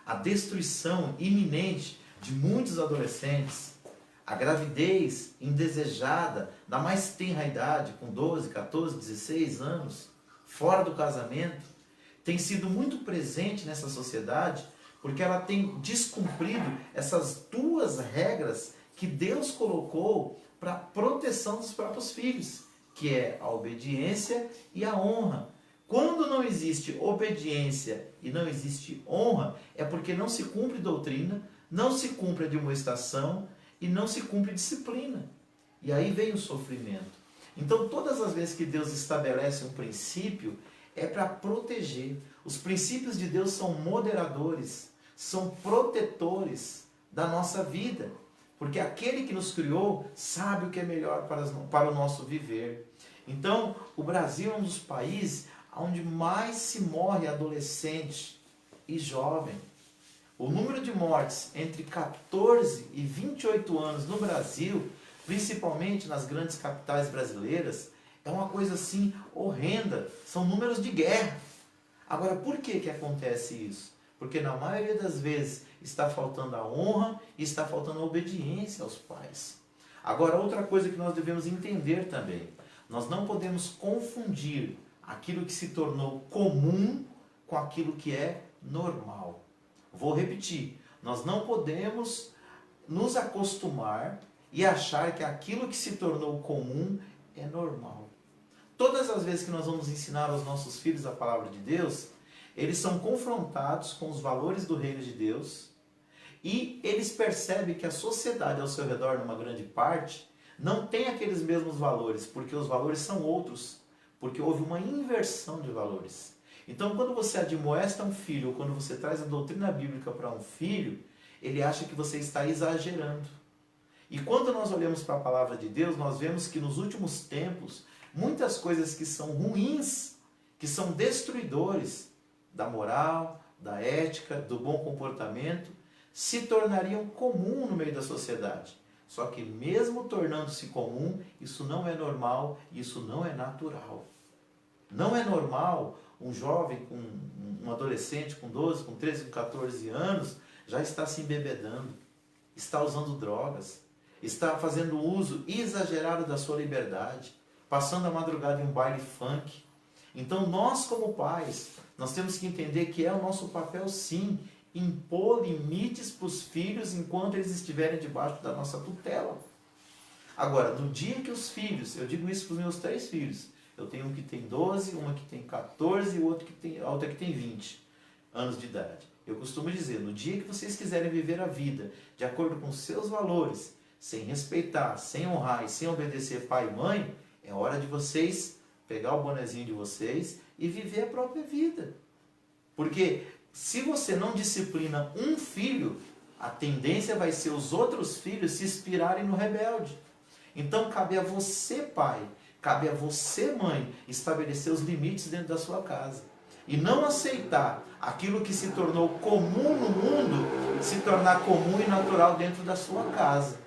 a destruição iminente de muitos adolescentes, a gravidez indesejada da mais tenra idade, com 12, 14, 16 anos, fora do casamento, tem sido muito presente nessa sociedade, porque ela tem descumprido essas duas regras que Deus colocou para a proteção dos próprios filhos, que é a obediência e a honra. Quando não existe obediência e não existe honra, é porque não se cumpre doutrina, não se cumpre a demonstração e não se cumpre disciplina. E aí vem o sofrimento. Então, todas as vezes que Deus estabelece um princípio, é para proteger. Os princípios de Deus são moderadores, são protetores da nossa vida. Porque aquele que nos criou sabe o que é melhor para o nosso viver. Então, o Brasil é um dos países onde mais se morre adolescente e jovem. O número de mortes entre 14 e 28 anos no Brasil, principalmente nas grandes capitais brasileiras, é uma coisa assim horrenda. São números de guerra. Agora, por que acontece isso? Porque na maioria das vezes está faltando a honra e está faltando a obediência aos pais. Agora, outra coisa que nós devemos entender também. Nós não podemos confundir aquilo que se tornou comum com aquilo que é normal. Vou repetir. Nós não podemos nos acostumar e achar que aquilo que se tornou comum é normal. Todas as vezes que nós vamos ensinar aos nossos filhos a palavra de Deus, eles são confrontados com os valores do reino de Deus e eles percebem que a sociedade ao seu redor, numa grande parte, não tem aqueles mesmos valores, porque os valores são outros, porque houve uma inversão de valores. Então, quando você admoesta um filho, ou quando você traz a doutrina bíblica para um filho, ele acha que você está exagerando. E quando nós olhamos para a palavra de Deus, nós vemos que nos últimos tempos, muitas coisas que são ruins, que são destruidores da moral, da ética, do bom comportamento, se tornariam comum no meio da sociedade. Só que mesmo tornando-se comum, isso não é normal, isso não é natural. Não é normal um jovem, um adolescente com 12, com 13, com 14 anos, já está se embebedando, está usando drogas, está fazendo uso exagerado da sua liberdade, passando a madrugada em um baile funk. Então nós como pais, nós temos que entender que é o nosso papel sim, impor limites para os filhos enquanto eles estiverem debaixo da nossa tutela. Agora, no dia que os filhos, eu digo isso para os meus 3 filhos, eu tenho um que tem 12, uma que tem 14 e a outra que tem 20 anos de idade. Eu costumo dizer, no dia que vocês quiserem viver a vida de acordo com os seus valores, sem respeitar, sem honrar e sem obedecer pai e mãe, é hora de vocês pegar o bonezinho de vocês e viver a própria vida. Porque se você não disciplina um filho, a tendência vai ser os outros filhos se inspirarem no rebelde. Então cabe a você, pai, cabe a você, mãe, estabelecer os limites dentro da sua casa. E não aceitar aquilo que se tornou comum no mundo, se tornar comum e natural dentro da sua casa.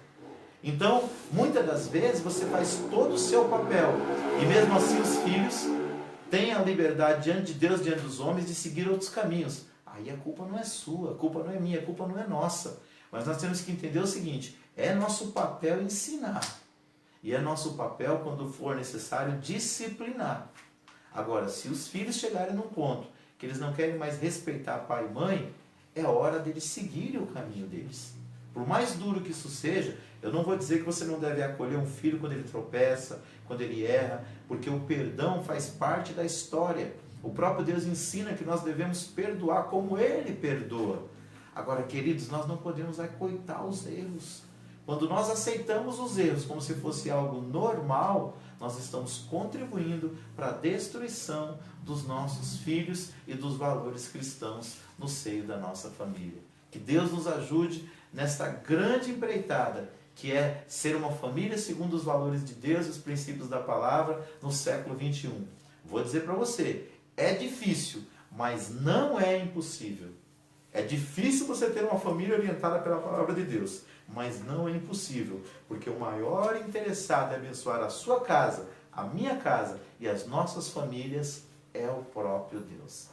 Então, muitas das vezes, você faz todo o seu papel. E mesmo assim os filhos têm a liberdade diante de Deus, diante dos homens, de seguir outros caminhos. Aí a culpa não é sua, a culpa não é minha, a culpa não é nossa. Mas nós temos que entender o seguinte, é nosso papel ensinar. E é nosso papel, quando for necessário, disciplinar. Agora, se os filhos chegarem num ponto que eles não querem mais respeitar pai e mãe, é hora deles seguirem o caminho deles. Por mais duro que isso seja, eu não vou dizer que você não deve acolher um filho quando ele tropeça, quando ele erra, porque o perdão faz parte da história. O próprio Deus ensina que nós devemos perdoar como Ele perdoa. Agora, queridos, nós não podemos acoitar os erros. Quando nós aceitamos os erros como se fosse algo normal, nós estamos contribuindo para a destruição dos nossos filhos e dos valores cristãos no seio da nossa família. Que Deus nos ajude nesta grande empreitada, que é ser uma família segundo os valores de Deus e os princípios da palavra no século 21. Vou dizer para você, é difícil, mas não é impossível. É difícil você ter uma família orientada pela palavra de Deus, mas não é impossível, porque o maior interessado em abençoar a sua casa, a minha casa e as nossas famílias é o próprio Deus.